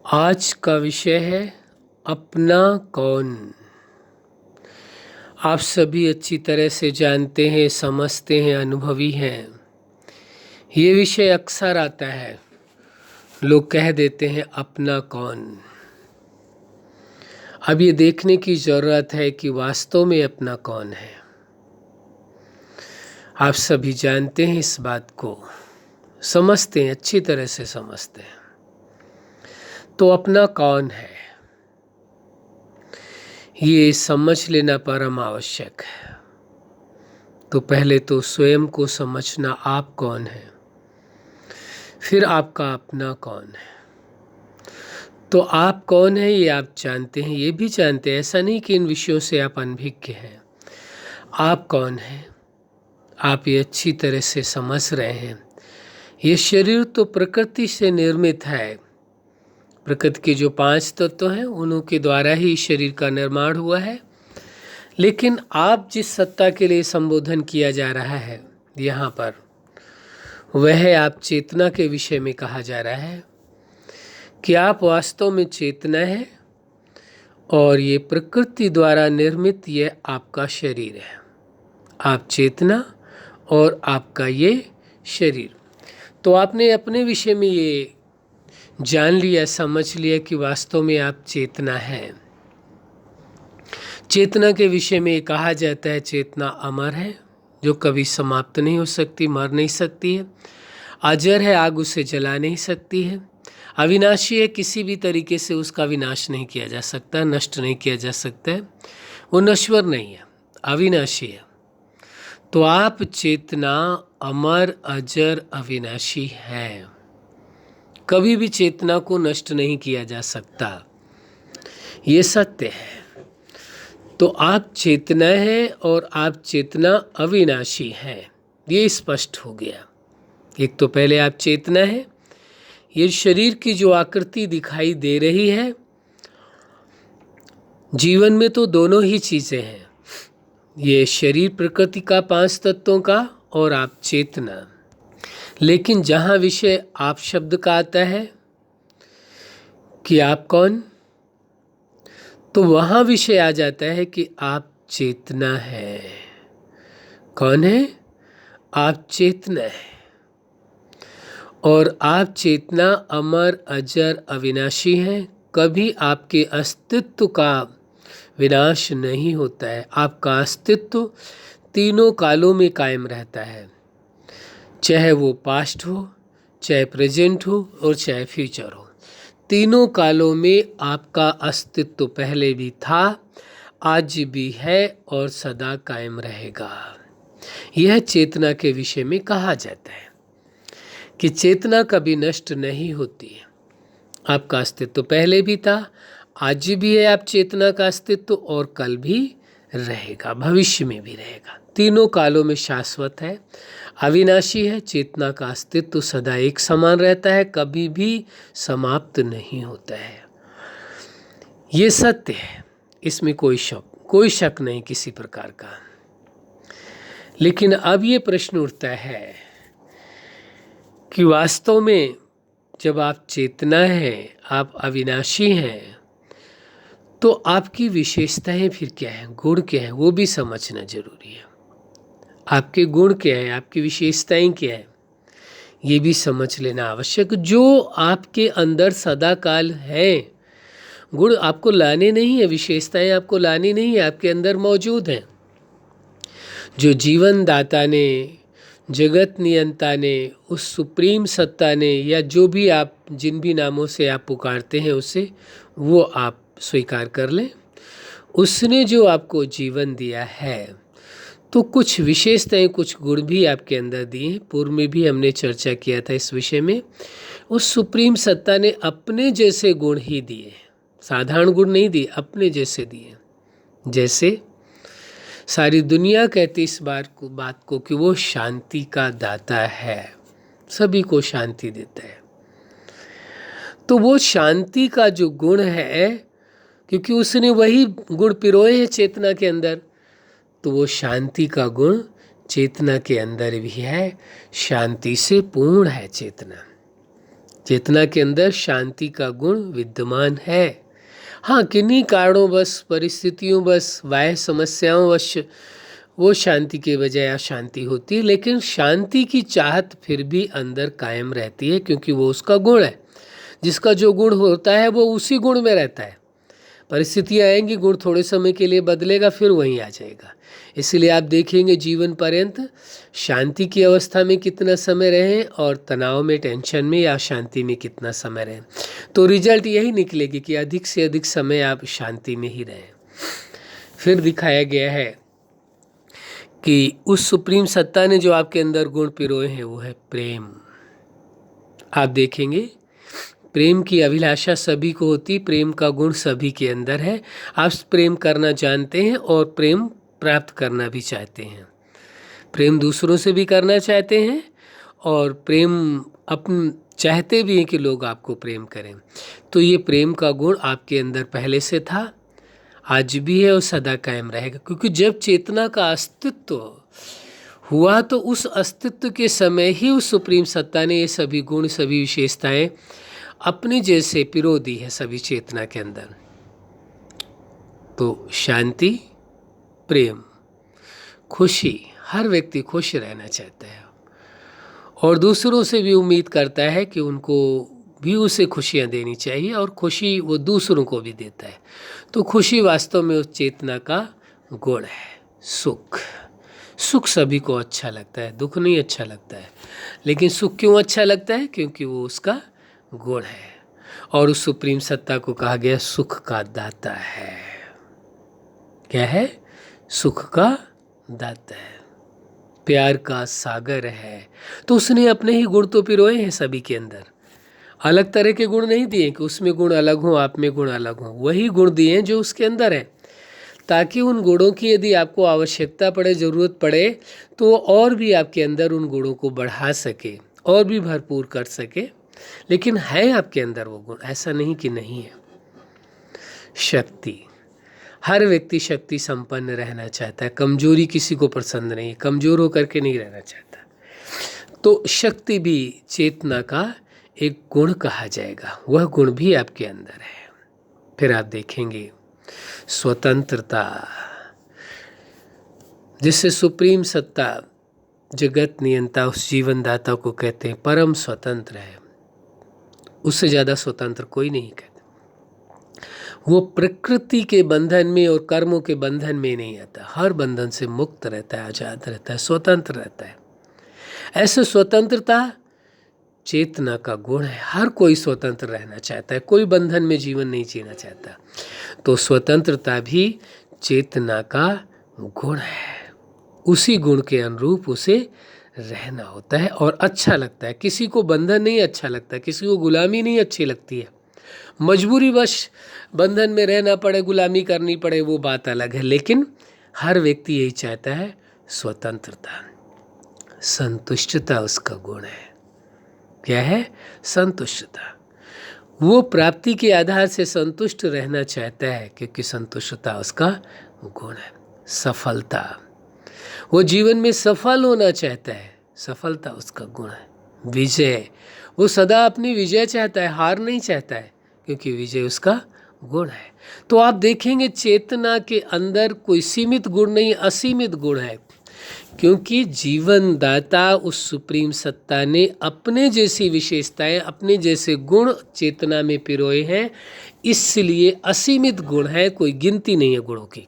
आज का विषय है अपना कौन। आप सभी अच्छी तरह से जानते हैं, समझते हैं, अनुभवी हैं। ये विषय अक्सर आता है, लोग कह देते हैं अपना कौन। अब ये देखने की ज़रूरत है कि वास्तव में अपना कौन है। आप सभी जानते हैं इस बात को, समझते हैं, अच्छी तरह से समझते हैं। तो अपना कौन है ये समझ लेना परम आवश्यक है। तो पहले तो स्वयं को समझना, आप कौन है, फिर आपका अपना कौन है। तो आप कौन है ये आप जानते हैं, ये भी जानते हैं, ऐसा नहीं कि इन विषयों से आप अनभिज्ञ हैं। आप कौन है आप ये अच्छी तरह से समझ रहे हैं। ये शरीर तो प्रकृति से निर्मित है। प्रकृति के जो 5 तत्व हैं उन्हीं के द्वारा ही शरीर का निर्माण हुआ है। लेकिन आप जिस सत्ता के लिए संबोधन किया जा रहा है यहाँ पर, वह आप चेतना के विषय में कहा जा रहा है कि आप वास्तव में चेतना है और ये प्रकृति द्वारा निर्मित ये आपका शरीर है। आप चेतना और आपका ये शरीर। तो आपने अपने विषय में ये जान लिया, समझ लिया कि वास्तव में आप चेतना है। चेतना के विषय में कहा जाता है चेतना अमर है, जो कभी समाप्त नहीं हो सकती, मर नहीं सकती है। अजर है, आग उसे जला नहीं सकती है। अविनाशी है, किसी भी तरीके से उसका विनाश नहीं किया जा सकता, नष्ट नहीं किया जा सकता है। वो नश्वर नहीं है, अविनाशी है। तो आप चेतना अमर, अजर, अविनाशी है। कभी भी चेतना को नष्ट नहीं किया जा सकता, ये सत्य है। तो आप चेतना है और आप चेतना अविनाशी है, ये स्पष्ट हो गया। एक तो पहले आप चेतना है, ये शरीर की जो आकृति दिखाई दे रही है, जीवन में तो दोनों ही चीज़ें हैं। ये शरीर प्रकृति का 5 तत्वों का और आप चेतना। लेकिन जहाँ विषय आप शब्द का आता है कि आप कौन, तो वहाँ विषय आ जाता है कि आप चेतना है। कौन है? आप चेतना है। और आप चेतना अमर, अजर, अविनाशी हैं। कभी आपके अस्तित्व का विनाश नहीं होता है। आपका अस्तित्व तीनों कालों में कायम रहता है, चाहे वो पास्ट हो, चाहे प्रेजेंट हो और चाहे फ्यूचर हो। तीनों कालों में आपका अस्तित्व पहले भी था, आज भी है और सदा कायम रहेगा। यह चेतना के विषय में कहा जाता है कि चेतना कभी नष्ट नहीं होती है। आपका अस्तित्व पहले भी था, आज भी है आप चेतना का अस्तित्व, और कल भी रहेगा, भविष्य में भी रहेगा। तीनों कालों में शाश्वत है, अविनाशी है। चेतना का अस्तित्व सदा एक समान रहता है, कभी भी समाप्त नहीं होता है। ये सत्य है, इसमें कोई शक नहीं किसी प्रकार का। लेकिन अब ये प्रश्न उठता है कि वास्तव में जब आप चेतना हैं, आप अविनाशी हैं, तो आपकी विशेषताएं फिर क्या हैं, गुण क्या हैं, वो भी समझना जरूरी है। आपके गुण क्या है, आपकी विशेषताएं क्या है, ये भी समझ लेना आवश्यक। जो आपके अंदर सदा काल है, गुण आपको लाने नहीं है, विशेषताएं आपको लानी नहीं है, आपके अंदर मौजूद हैं। जो जीवन दाता ने, जगत नियंता ने, उस सुप्रीम सत्ता ने, या जो भी आप जिन भी नामों से आप पुकारते हैं उसे, वो आप स्वीकार कर लें। उसने जो आपको जीवन दिया है, तो कुछ विशेषताएं, कुछ गुण भी आपके अंदर दिए हैं। पूर्व में भी हमने चर्चा किया था इस विषय में। उस सुप्रीम सत्ता ने अपने जैसे गुण ही दिए, साधारण गुण नहीं दिए, अपने जैसे दिए। जैसे सारी दुनिया कहती इस बात को कि वो शांति का दाता है, सभी को शांति देता है। तो वो शांति का जो गुण है, क्योंकि उसने वही गुण पिरोए हैं चेतना के अंदर, तो वो शांति का गुण चेतना के अंदर भी है। शांति से पूर्ण है चेतना। चेतना के अंदर शांति का गुण विद्यमान है। हाँ, किन्हीं कारणों बस, परिस्थितियों बस, बाह्य समस्याओं वश वो शांति के बजाय अशांति होती है, लेकिन शांति की चाहत फिर भी अंदर कायम रहती है, क्योंकि वो उसका गुण है। जिसका जो गुण होता है वो उसी गुण में रहता है। परिस्थितियाँ आएंगी, गुण थोड़े समय के लिए बदलेगा, फिर वहीं आ जाएगा। इसलिए आप देखेंगे जीवन पर्यंत शांति की अवस्था में कितना समय रहें और तनाव में, टेंशन में या शांति में कितना समय रहें, तो रिजल्ट यही निकलेगी कि अधिक से अधिक समय आप शांति में ही रहें। फिर दिखाया गया है कि उस सुप्रीम सत्ता ने जो आपके अंदर गुण पिरोए हैं वो है प्रेम। आप देखेंगे प्रेम की अभिलाषा सभी को होती, प्रेम का गुण सभी के अंदर है। आप प्रेम करना जानते हैं और प्रेम प्राप्त करना भी चाहते हैं। प्रेम दूसरों से भी करना चाहते हैं और प्रेम अपन चाहते भी हैं कि लोग आपको प्रेम करें। तो ये प्रेम का गुण आपके अंदर पहले से था, आज भी है और सदा कायम रहेगा। क्योंकि जब चेतना का अस्तित्व हुआ तो उस अस्तित्व के समय ही उस सुप्रीम सत्ता ने ये सभी गुण, सभी विशेषताएं अपने जैसे पिरो दी है सभी चेतना के अंदर। तो शांति, प्रेम, खुशी, हर व्यक्ति खुश रहना चाहता है और दूसरों से भी उम्मीद करता है कि उनको भी उसे खुशियाँ देनी चाहिए और खुशी वो दूसरों को भी देता है। तो खुशी वास्तव में उस चेतना का गुण है। सुख, सुख सभी को अच्छा लगता है, दुख नहीं अच्छा लगता है। लेकिन सुख क्यों अच्छा लगता है? क्योंकि वो उसका गुण है। और उस सुप्रीम सत्ता को कहा गया सुख का दाता है। क्या है? सुख का दाता है, प्यार का सागर है। तो उसने अपने ही गुण तो पिरोए हैं सभी के अंदर। अलग तरह के गुण नहीं दिए कि उसमें गुण अलग हो, आप में गुण अलग हो। वही गुण दिए जो उसके अंदर है, ताकि उन गुणों की यदि आपको आवश्यकता पड़े, ज़रूरत पड़े, तो और भी आपके अंदर उन गुणों को बढ़ा सके और भी भरपूर कर सके। लेकिन है आपके अंदर वो गुण, ऐसा नहीं कि नहीं है। शक्ति, हर व्यक्ति शक्ति संपन्न रहना चाहता है। कमजोरी किसी को पसंद नहीं, कमजोर होकर के नहीं रहना चाहता। तो शक्ति भी चेतना का एक गुण कहा जाएगा, वह गुण भी आपके अंदर है। फिर आप देखेंगे स्वतंत्रता, जिससे सुप्रीम सत्ता, जगत नियंता, उस जीवनदाता को कहते हैं परम स्वतंत्र है। उससे ज़्यादा स्वतंत्र कोई नहीं कहता। वो प्रकृति के बंधन में और कर्मों के बंधन में नहीं आता, हर बंधन से मुक्त रहता है, आजाद रहता है, स्वतंत्र रहता है। ऐसे स्वतंत्रता चेतना का गुण है। हर कोई स्वतंत्र रहना चाहता है, कोई बंधन में जीवन नहीं जीना चाहता। तो स्वतंत्रता भी चेतना का गुण है। उसी गुण के अनुरूप उसे रहना होता है और अच्छा लगता है। किसी को बंधन नहीं अच्छा लगता, किसी को गुलामी नहीं अच्छी लगती है। मजबूरीवश बंधन में रहना पड़े, गुलामी करनी पड़े, वो बात अलग है। लेकिन हर व्यक्ति यही चाहता है, स्वतंत्रता। संतुष्टता उसका गुण है। क्या है? संतुष्टता। वो प्राप्ति के आधार से संतुष्ट रहना चाहता है, क्योंकि संतुष्टता उसका गुण है। सफलता, वो जीवन में सफल होना चाहता है, सफलता उसका गुण है। विजय, वो सदा अपनी विजय चाहता है, हार नहीं चाहता है, क्योंकि विजय उसका गुण है। तो आप देखेंगे चेतना के अंदर कोई सीमित गुण नहीं, असीमित गुण है। क्योंकि जीवन दाता उस सुप्रीम सत्ता ने अपने जैसी विशेषताएं, अपने जैसे गुण चेतना में पिरोए हैं, इसलिए असीमित गुण है, कोई गिनती नहीं है गुणों की,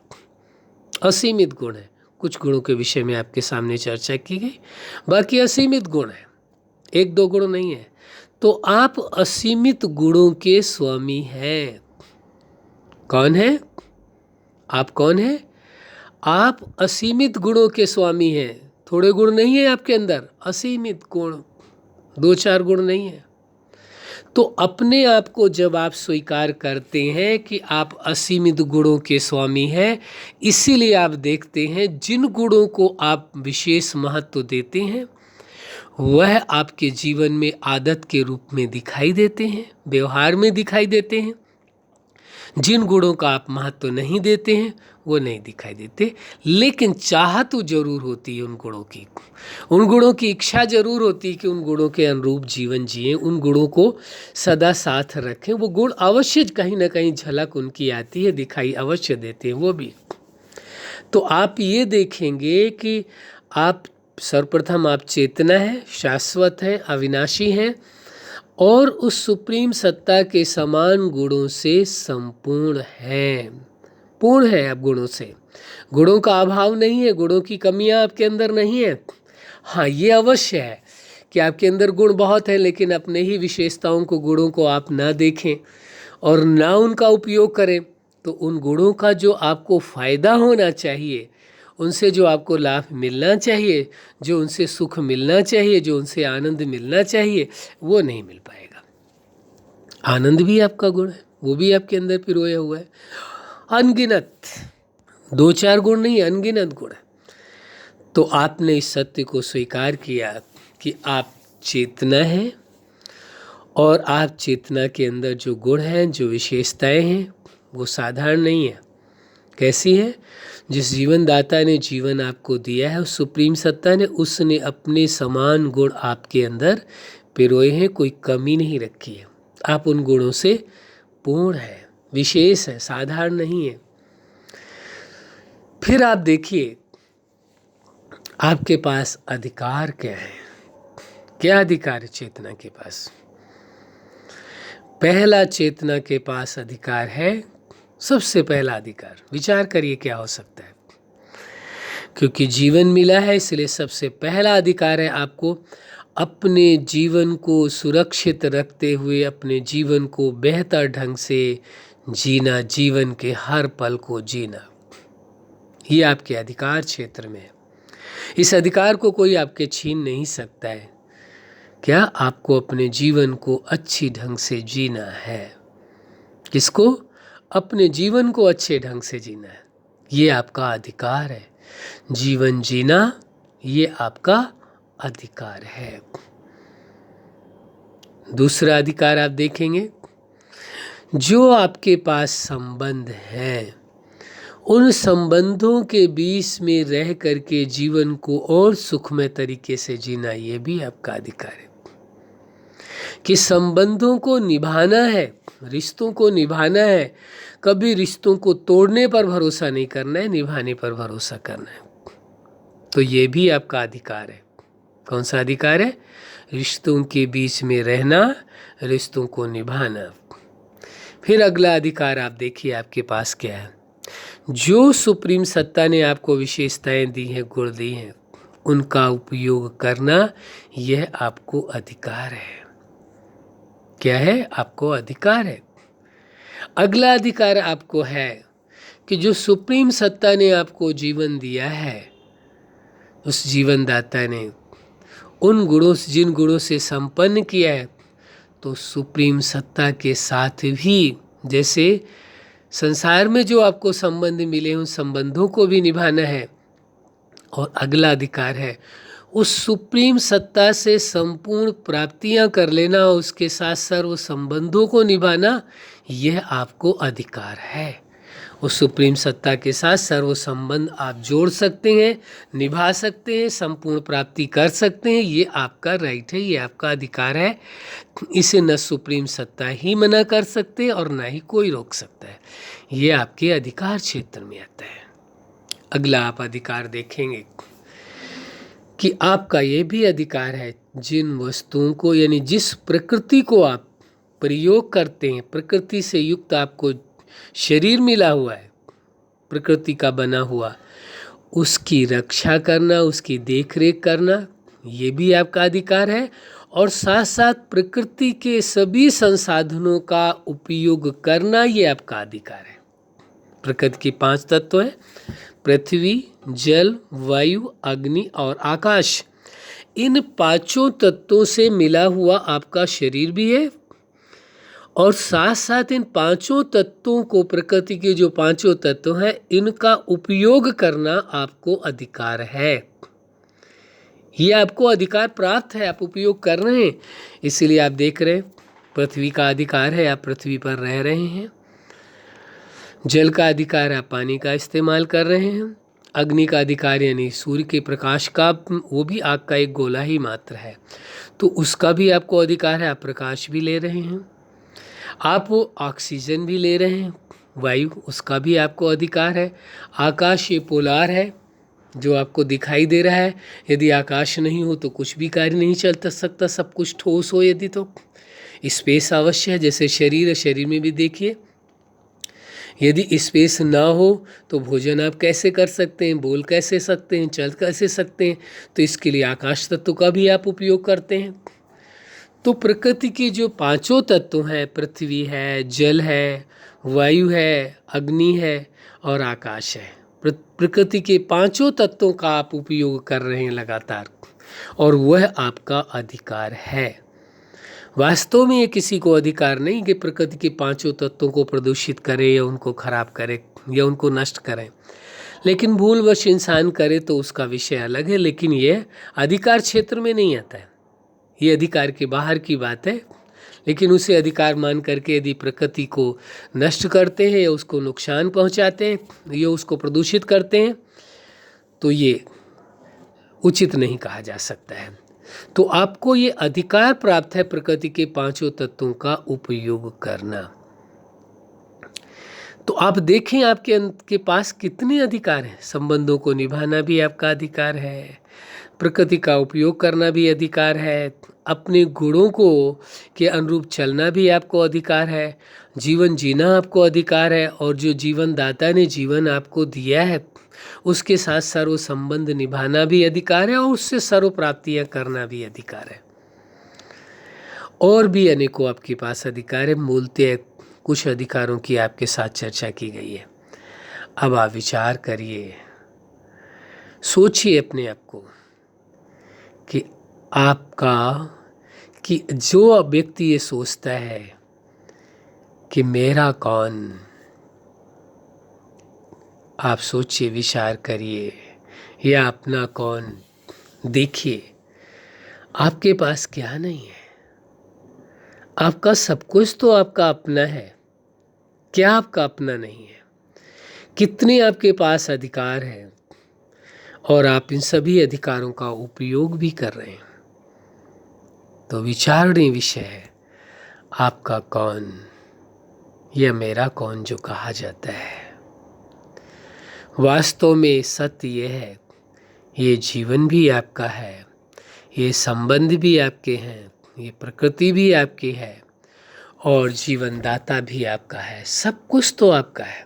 असीमित गुण है। कुछ गुणों के विषय में आपके सामने चर्चा की गई, बाकी असीमित गुण है, एक दो गुण नहीं है। तो आप असीमित गुणों के स्वामी हैं। कौन है आप? कौन है आप? असीमित गुणों के स्वामी हैं। थोड़े गुण नहीं है आपके अंदर, असीमित गुण, दो चार गुण नहीं है। तो अपने आप को जब आप स्वीकार करते हैं कि आप असीमित गुणों के स्वामी हैं, इसीलिए आप देखते हैं जिन गुणों को आप विशेष महत्व देते हैं वह आपके जीवन में आदत के रूप में दिखाई देते हैं, व्यवहार में दिखाई देते हैं। जिन गुणों का आप महत्व नहीं देते हैं वो नहीं दिखाई देते, लेकिन चाहत तो जरूर होती है उन गुणों की इच्छा जरूर होती है कि उन गुणों के अनुरूप जीवन जिए, उन गुणों को सदा साथ रखें। वो गुण अवश्य कहीं ना कहीं झलक उनकी आती है, दिखाई अवश्य देते हैं वो भी। तो आप ये देखेंगे कि आप सर्वप्रथम आप चेतना है, शाश्वत है, अविनाशी हैं और उस सुप्रीम सत्ता के समान गुणों से संपूर्ण है, पूर्ण है आप गुणों से। गुणों का अभाव नहीं है, गुणों की कमियां आपके अंदर नहीं है। हाँ, ये अवश्य है कि आपके अंदर गुण बहुत है, लेकिन अपने ही विशेषताओं को, गुणों को आप ना देखें और ना उनका उपयोग करें, तो उन गुणों का जो आपको फायदा होना चाहिए, उनसे जो आपको लाभ मिलना चाहिए, जो उनसे सुख मिलना चाहिए, जो उनसे आनंद मिलना चाहिए, वो नहीं मिल पाएगा। आनंद भी आपका गुण है, वो भी आपके अंदर पिरोया हुआ है, अनगिनत, 2-4 गुण नहीं, अनगिनत गुण है। तो आपने इस सत्य को स्वीकार किया कि आप चेतना हैं और आप चेतना के अंदर जो गुण हैं, जो विशेषताएं हैं, वो साधारण नहीं है। कैसी है? जिस जीवन दाता ने जीवन आपको दिया है, उस सुप्रीम सत्ता ने, उसने अपने समान गुण आपके अंदर पिरोए हैं, कोई कमी नहीं रखी है। आप उन गुणों से पूर्ण है, विशेष है, साधारण नहीं है। फिर आप देखिए आपके पास अधिकार क्या है। क्या अधिकार है चेतना के पास? पहला चेतना के पास अधिकार है, सबसे पहला अधिकार, विचार करिए क्या हो सकता है। क्योंकि जीवन मिला है, इसलिए सबसे पहला अधिकार है आपको अपने जीवन को सुरक्षित रखते हुए अपने जीवन को बेहतर ढंग से जीना, जीवन के हर पल को जीना। ये आपके अधिकार क्षेत्र में है। इस अधिकार को कोई आपके छीन नहीं सकता है। क्या? आपको अपने जीवन को अच्छी ढंग से जीना है। किसको? अपने जीवन को अच्छे ढंग से जीना है, ये आपका अधिकार है। जीवन जीना ये आपका अधिकार है। दूसरा अधिकार आप देखेंगे, जो आपके पास संबंध हैं, उन संबंधों के बीच में रह करके जीवन को और सुखमय तरीके से जीना, ये भी आपका अधिकार है। कि संबंधों को निभाना है, रिश्तों को निभाना है, कभी रिश्तों को तोड़ने पर भरोसा नहीं करना है, निभाने पर भरोसा करना है। तो ये भी आपका अधिकार है। कौन सा अधिकार है? रिश्तों के बीच में रहना, रिश्तों को निभाना। फिर अगला अधिकार आप देखिए आपके पास क्या है। जो सुप्रीम सत्ता ने आपको विशेषताएं दी हैं, गुण दी हैं, उनका उपयोग करना, यह आपको अधिकार है। क्या है? आपको अधिकार है। अगला अधिकार आपको है कि जो सुप्रीम सत्ता ने आपको जीवन दिया है, उस जीवन दाता ने उन गुणों से, जिन गुणों से संपन्न किया है, तो सुप्रीम सत्ता के साथ भी, जैसे संसार में जो आपको संबंध मिले, उन संबंधों को भी निभाना है। और अगला अधिकार है उस सुप्रीम सत्ता से संपूर्ण प्राप्तियां कर लेना, उसके साथ सर्व संबंधों को निभाना, यह आपको अधिकार है। उस सुप्रीम सत्ता के साथ सर्व संबंध आप जोड़ सकते हैं, निभा सकते हैं, संपूर्ण प्राप्ति कर सकते हैं, ये आपका राइट है, ये आपका अधिकार है। इसे न सुप्रीम सत्ता ही मना कर सकते और ना ही कोई रोक सकता है। ये आपके अधिकार क्षेत्र में आता है। अगला आप अधिकार देखेंगे कि आपका ये भी अधिकार है, जिन वस्तुओं को, यानी जिस प्रकृति को आप प्रयोग करते हैं, प्रकृति से युक्त आपको शरीर मिला हुआ है, प्रकृति का बना हुआ, उसकी रक्षा करना, उसकी देखरेख करना, ये भी आपका अधिकार है। और साथ साथ प्रकृति के सभी संसाधनों का उपयोग करना, ये आपका अधिकार है। प्रकृति के 5 तत्व हैं, पृथ्वी, जल, वायु, अग्नि और आकाश। इन 5 तत्वों से मिला हुआ आपका शरीर भी है, और साथ साथ इन 5 तत्वों को, प्रकृति के जो 5 तत्व हैं, इनका उपयोग करना आपको अधिकार है। ये आपको अधिकार प्राप्त है, आप उपयोग कर रहे हैं। इसीलिए आप देख रहे हैं, पृथ्वी का अधिकार है, आप पृथ्वी पर रह रहे हैं। जल का अधिकार आप पानी का इस्तेमाल कर रहे हैं। अग्नि का अधिकार यानी सूर्य के प्रकाश का, वो भी आग का एक गोला ही मात्र है, तो उसका भी आपको अधिकार है, आप प्रकाश भी ले रहे हैं। आप वो ऑक्सीजन भी ले रहे हैं, वायु, उसका भी आपको अधिकार है। आकाश ये पोलार है जो आपको दिखाई दे रहा है। यदि आकाश नहीं हो तो कुछ भी कार्य नहीं चल सकता, सब कुछ ठोस हो यदि तो स्पेस अवश्य है। जैसे शरीर है, शरीर में भी देखिए यदि स्पेस ना हो तो भोजन आप कैसे कर सकते हैं, बोल कैसे सकते हैं, चल कैसे सकते हैं। तो इसके लिए आकाश तत्व का भी आप उपयोग करते हैं। तो प्रकृति के जो पांचों तत्व हैं, पृथ्वी है, जल है, वायु है, अग्नि है और आकाश है, प्रकृति के पांचों तत्वों का आप उपयोग कर रहे हैं लगातार, और वह आपका अधिकार है। वास्तव में ये किसी को अधिकार नहीं कि प्रकृति के पांचों तत्वों को प्रदूषित करे या उनको खराब करे या उनको नष्ट करे, लेकिन भूलवश इंसान करे तो उसका विषय अलग है। लेकिन ये अधिकार क्षेत्र में नहीं आता है, ये अधिकार के बाहर की बात है। लेकिन उसे अधिकार मान करके यदि प्रकृति को नष्ट करते हैं या उसको नुकसान पहुंचाते हैं या उसको प्रदूषित करते हैं तो ये उचित नहीं कहा जा सकता है। तो आपको ये अधिकार प्राप्त है प्रकृति के पांचों तत्वों का उपयोग करना। तो आप देखें आपके पास कितने अधिकार हैं। संबंधों को निभाना भी आपका अधिकार है, प्रकृति का उपयोग करना भी अधिकार है, अपने गुणों को के अनुरूप चलना भी आपको अधिकार है, जीवन जीना आपको अधिकार है, और जो जीवन दाता ने जीवन आपको दिया है उसके साथ सर्व संबंध निभाना भी अधिकार है और उससे सर्व प्राप्तियां करना भी अधिकार है। और भी अनेकों आपके पास अधिकार है। मूलतः कुछ अधिकारों की आपके साथ चर्चा की गई है। अब आप विचार करिए, सोचिए अपने आप को कि कि जो व्यक्ति ये सोचता है कि मेरा कौन, आप सोचिए, विचार करिए, या अपना कौन, देखिए आपके पास क्या नहीं है। आपका सब कुछ तो आपका अपना है, क्या आपका अपना नहीं है? कितने आपके पास अधिकार हैं और आप इन सभी अधिकारों का उपयोग भी कर रहे हैं। तो विचारणीय विषय है, आपका कौन या मेरा कौन जो कहा जाता है। वास्तव में सत्य यह है, ये जीवन भी आपका है, ये संबंध भी आपके हैं, ये प्रकृति भी आपकी है और जीवन दाता भी आपका है। सब कुछ तो आपका है।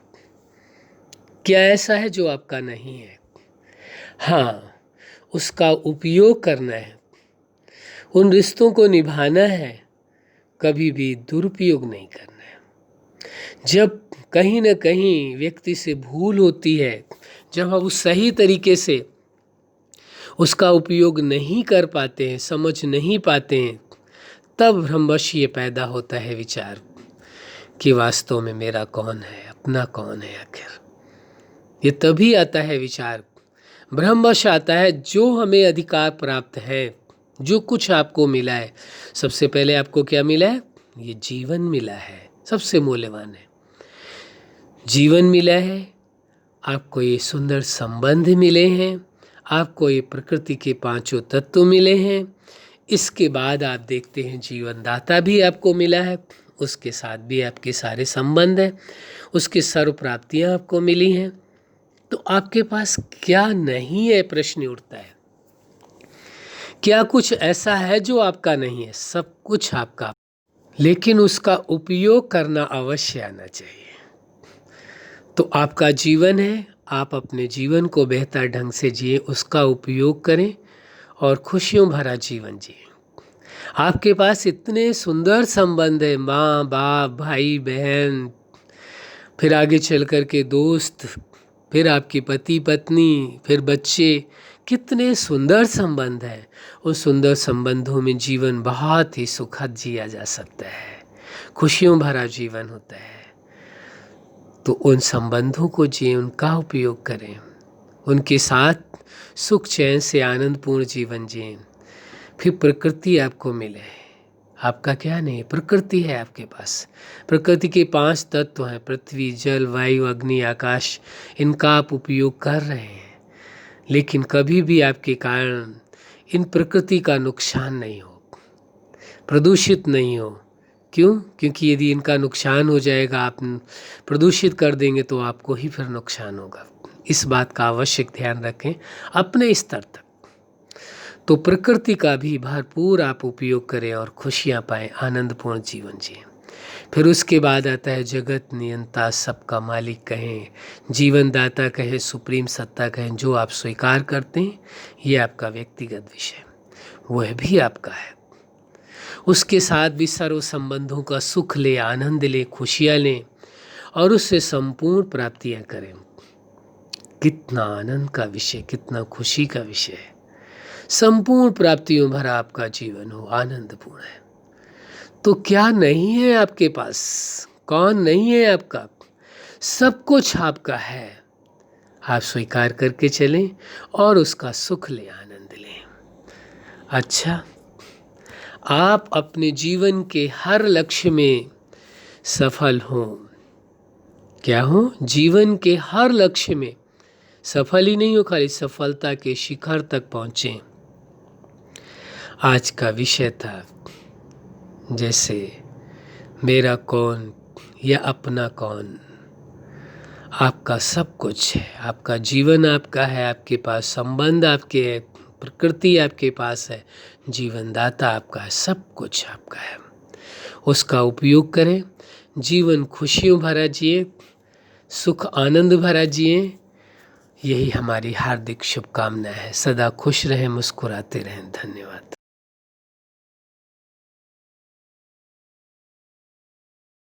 क्या ऐसा है जो आपका नहीं है? हाँ, उसका उपयोग करना है, उन रिश्तों को निभाना है, कभी भी दुरुपयोग नहीं करना है। जब कहीं ना कहीं व्यक्ति से भूल होती है, जब हम उस सही तरीके से उसका उपयोग नहीं कर पाते हैं, समझ नहीं पाते हैं, तब भ्रमवश ये पैदा होता है विचार कि वास्तव में मेरा कौन है, अपना कौन है आखिर। ये तभी आता है विचार, भ्रमवश आता है। जो हमें अधिकार प्राप्त है, जो कुछ आपको मिला है, सबसे पहले आपको क्या मिला है? ये जीवन मिला है, सबसे मूल्यवान है। जीवन मिला है, आपको ये सुंदर संबंध मिले हैं, आपको ये प्रकृति के पांचों तत्व मिले हैं। इसके बाद आप देखते हैं जीवन दाता भी आपको मिला है, उसके साथ भी आपके सारे संबंध हैं, उसकी सर्व प्राप्तियां आपको मिली हैं। तो आपके पास क्या नहीं है, प्रश्न उठता है। क्या कुछ ऐसा है जो आपका नहीं है? सब कुछ आपका, लेकिन उसका उपयोग करना अवश्य आना चाहिए। तो आपका जीवन है, आप अपने जीवन को बेहतर ढंग से जिए, उसका उपयोग करें और खुशियों भरा जीवन जिए। आपके पास इतने सुंदर संबंध है, माँ बाप, भाई बहन, फिर आगे चल कर के दोस्त, फिर आपके पति पत्नी, फिर बच्चे, कितने सुंदर संबंध हैं। उन सुंदर संबंधों में जीवन बहुत ही सुखद जिया जा सकता है, खुशियों भरा जीवन होता है। तो उन संबंधों को जिए, उनका उपयोग करें, उनके साथ सुख चैन से आनंदपूर्ण जीवन जिए। फिर प्रकृति आपको मिले, आपका क्या नहीं, प्रकृति है आपके पास। प्रकृति के 5 तत्व हैं, पृथ्वी, जल, वायु, अग्नि, आकाश। इनका आप उपयोग कर रहे हैं, लेकिन कभी भी आपके कारण इन प्रकृति का नुकसान नहीं हो, प्रदूषित नहीं हो। क्यों? क्योंकि यदि इनका नुकसान हो जाएगा, आप प्रदूषित कर देंगे तो आपको ही फिर नुकसान होगा। इस बात का आवश्यक ध्यान रखें अपने स्तर तक। तो प्रकृति का भी भरपूर आप उपयोग करें और खुशियाँ पाएं, आनंदपूर्ण जीवन जिएं। फिर उसके बाद आता है जगत नियंता, सबका मालिक कहें, जीवन दाता कहें, सुप्रीम सत्ता कहें, जो आप स्वीकार करते हैं ये आपका व्यक्तिगत विषय, वह भी आपका है। उसके साथ भी सर्व संबंधों का सुख ले, आनंद ले, खुशियाँ लें और उससे संपूर्ण प्राप्तियाँ करें। कितना आनंद का विषय, कितना खुशी का विषय है। संपूर्ण प्राप्तियों भरा आपका जीवन हो, आनंदपूर्ण है। तो क्या नहीं है आपके पास? कौन नहीं है आपका? सब कुछ आपका है। आप स्वीकार करके चलें और उसका सुख लें, आनंद लें। अच्छा, आप अपने जीवन के हर लक्ष्य में सफल हों। क्या हो? जीवन के हर लक्ष्य में सफल ही नहीं हो, खाली सफलता के शिखर तक पहुँचें। आज का विषय था जैसे मेरा कौन या अपना कौन। आपका सब कुछ है, आपका जीवन आपका है, आपके पास संबंध आपके है, प्रकृति आपके पास है, जीवन दाता आपका है, सब कुछ आपका है। उसका उपयोग करें, जीवन खुशियों भरा जिए, सुख आनंद भरा जिए। यही हमारी हार्दिक शुभकामना है। सदा खुश रहें, मुस्कुराते रहें। धन्यवाद।